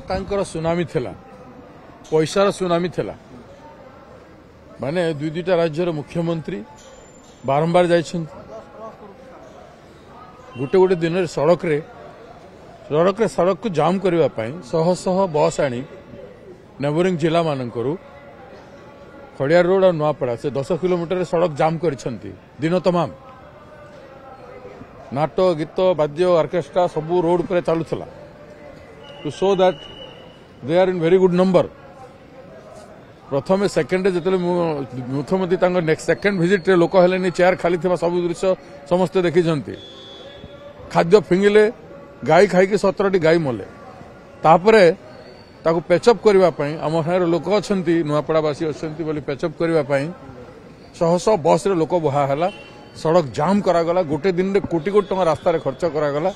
तांकर सुनामी थिला पैसार सुनामी थिला माने दुई दुईटा राज्यर मुख्यमंत्री बारंबार जाइछन गोटे गोटे दिन सड़क को जाम करबा पई शह शह बस आनी नेबरिंग जिला मानकरू खड़ियार रोड और नुआपड़ा से 10 किलोमीटर सड़क जाम करिसंती दिन तमाम नाटक गीत वाद्य ऑर्केस्ट्रा सबू रोड पर चलुला to show that they are in very good number प्रथम सेकेंड जो मुख्यमंत्री नेक्स्ट सेकेंड विजिट लोक हेले चेयर खाली थी सब दृश्य समस्ते देखी खाद्य फिंगिले गाई खाई 17टी गाई मले तापरे ताकू पेचअप करने आम सागर लोक अच्छा नुआपड़ावासी अच्छा पेचअप करने शह शह बस रे लोक बुहा सड़क जाम करागला गोटे दिन में कोटी कोटी टका रास्ता खर्च करागला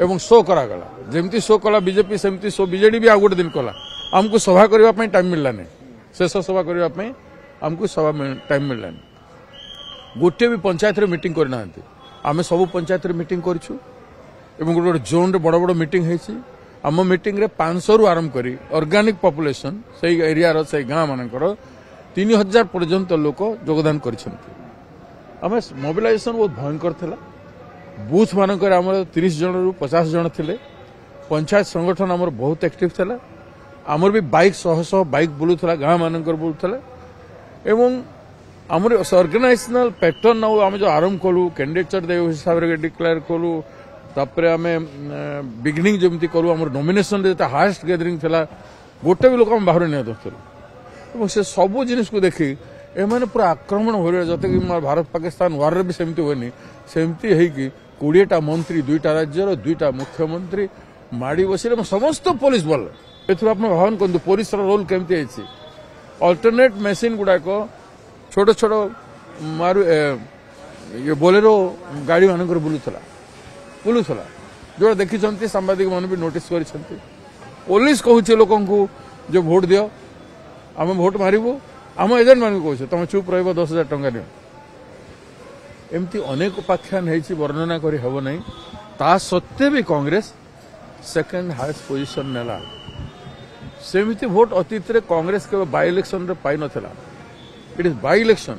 एवं शो करागला जमती शो कला बीजेपी सेमती शो बीजेडी भी आ गोटे दिन कला आमको सभा करने टाइम मिललानी शेष सभा करने आमको सभा टाइम मिललानी गोटे भी पंचायत रे मीटिंग करना आमे सब पंचायत रे मीटिंग करूँ एवं गोटे जोन रे बड़ बड़ मीटिंग है आम मीटिंग रे 500 रु आरंभ करी ऑर्गेनिक पॉपुलेशन से एरिया से गाँ मानकर 3000 पर्यंत लोक योगदान करिसेंती आम मोबिलाइजेशन बहुत भयंकर थिला बूथ मानकर आमर 30 जन रु 50 जन थिले पंचायत संगठन आमर बहुत एक्टिव थिला आमर भी बाइक शह शह बाइक बुलुथला गाँ मानकर बुलुथला एवं आमर ऑर्गेनाइजेशनल पैटर्न आम जो आरंभ कलु कैंडिडेचर दे हिसाब से डिक्लेयर कलु तापर आम बिगिनिंग जमती कलु आम नॉमिनेशन जो हाएस्ट गैदरिंग थिला गोटे भी लोक आम बाहर नहीं दौर से सबू जिनिस को देखी एमाने पूरा आक्रमण हो रहे जते कि भारत पाकिस्तान वार भी सेमती हुए सेमती है कि 20टा मंत्री 2टा राज्यर 2टा मुख्यमंत्री माड़ी बसिले समस्त पुलिस बल एथुर आप भावन करते पुलिस रोल केमती अल्टरनेट मेसीन गुड़ाक छोट छोट मारू ये बोलेरो गाड़ी मान बुलूला जो देखी सांबादिक मान भी नोटिस कर पुलिस कहूँ लोक जो भोट दियो आम भोट मारू आम एजेंट मान कहे तुम चुप रही 10,000 टंका नि एमती अनेक उपाख्यान है वर्णना कर हेब ना ता सत्वे भी कांग्रेस सेकेंड हाईएस्ट पोजिशन नेला सेमती भोट अतीत रे कांग्रेस के बाय इलेक्शन रे पाई नथिला it is by election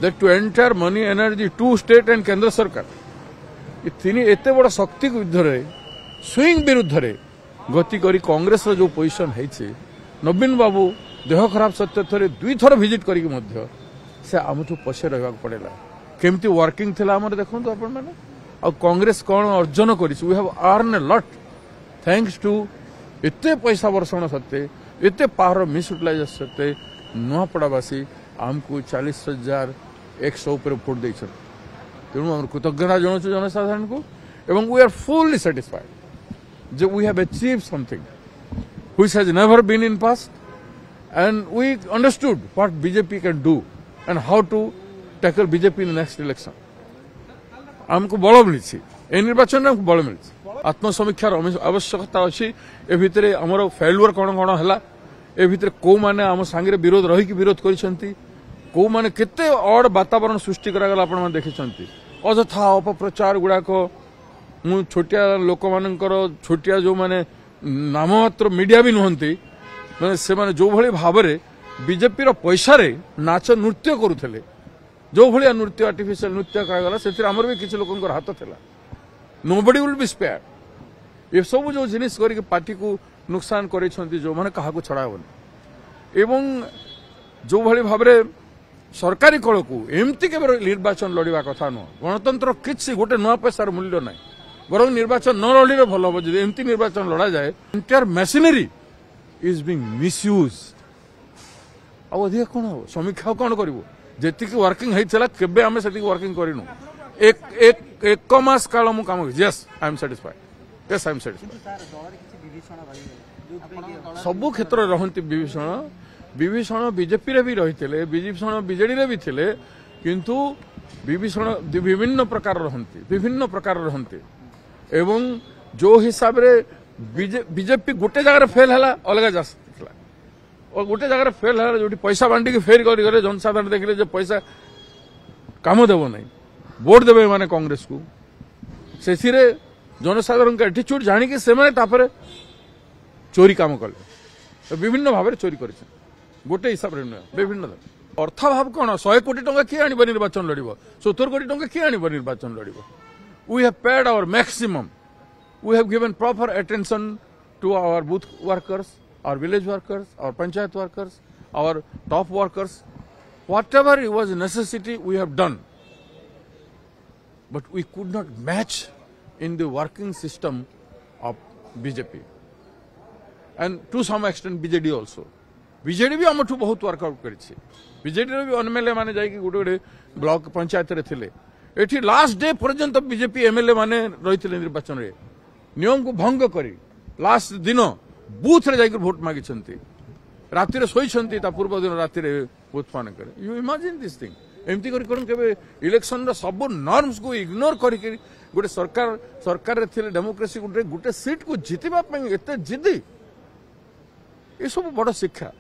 that to entire money energy to state and केंद्र सरकार एते बड़ शक्ति विरुद्ध स्विंग विरुद्ध गति करी कांग्रेस जो पोजिशन है नवीन बाबू देह खराब सत्य थे 2 थर विजिट करके से आमठू पछे रहा पड़ेगा केमती वर्किंग थिला हमर देखंतु आपण माने आ कांग्रेस कोन अर्जन करिस we have earn a lot thanks to एते पैसा वर्षण सत्ते एते पावर मिस यूटिलाइज सत्ते नुआपड़ावासी आमको 40,100 ऊपर भोट देछन तेणु हम कृतज्ञता जनाउछु जनसाधारण को एवं वी आर फुल्ली सैटिस्फाइड जे we have achieved something which has never been in past and we understood what BJP can do and how to tackle BJP in the next election हमको बल मिली ए निर्वाचन में हमको बल मिली आत्मसमीक्षार आवश्यकता अच्छी ए भितर आमर फेलुअर कौन कौन है ए भितर कौ माने आम सांगे विरोध रही विरोध करिसेंती कौ माने केते अड वातावरण सृष्टि करागला आपण माने देखिसेंती अଯଥା अपप्रचार गुड़ाक मु छोटिया लोक मानकर छोटिया जो माने नाममात्र मीडिया भी नुहंती मैंने से माने जो भली भाव में बीजेपी पैसा रे नाच नृत्य करुले जो भाया नृत्य आर्टिफिशियल नृत्य करागला से आमर भी किसी लोक हाथ था नोबडी विल बी स्पेयर ये सब जो जिनिस करके पार्टी को नुकसान कर जो मैंने क्या छड़ा हेनी एवं जो भली भाव में सरकारी कल को एमती के निर्वाचन लड़वा कथा नुह गणतंत्र किसी गोटे नुआ पैसार मूल्य ना बर निर्वाचन न लड़े भल हम जो एमती निर्वाचन लड़ा जाए entire machinery is being misused अधिक कौन हम समीक्षा कौन करूँ जी वर्किंग होता केबे आम से वर्किंग करूँ एक मास काल मु काम yes I am satisfied yes I am satisfied सबु क्षेत्र रहती विभीषण बीजेपी रे भी रही विभीषण बीजेडी रे भी थिले किंतु विभीषण विभिन्न प्रकार रहती एवं जो हिसाब रे बीजेपी गोटे जगह फेल है अलग जा और गोटे जगह फेल है जो पैसा बांटिक फेर कर जनसाधारण देखिले जो पैसा काम देव ना भोट देवे माने कांग्रेस को से जनसाधारण का एटीट्यूड जानिकी से चोरी काम कले विभिन्न भाव में चोरी कर गोटे हिसाब से नुह विभिन्न अर्थाभाव कौन 100 कोटी टंका किए आनिब निर्वाचन लड़ 70 कोटी टंका किए आनिब निर्वाचन लड़ we have paid our maximum we have given proper attention to our booth workers our village workers our panchayat workers our top workers whatever it was necessity we have done but we could not match in the working system of BJP and to some extent BJD also BJD भी हमठू बहुत workout करिछि BJD रे भी MLA माने जाई कि गुटे गुटे block panchayat रे थिले एठी लास्ट डे पर्यंत बीजेपी एमएलए माने रहिथिले निर्वाचन रे नियम को भंग करी लास्ट दिन बूथ रे जाई वोट मागी छंती राति रे सोई छंती ता पूर्व दिन राति रे वोट पान करे यू इमेजिन दिस थिंग एमती करी कोन केबे इलेक्शन रो सब नॉर्म्स को इग्नोर करी गोटे सरकार रे थिले डेमोक्रेसी गुटे सीट को जितिबा पे एते जिद्दी ये सब बड़ शिक्षा।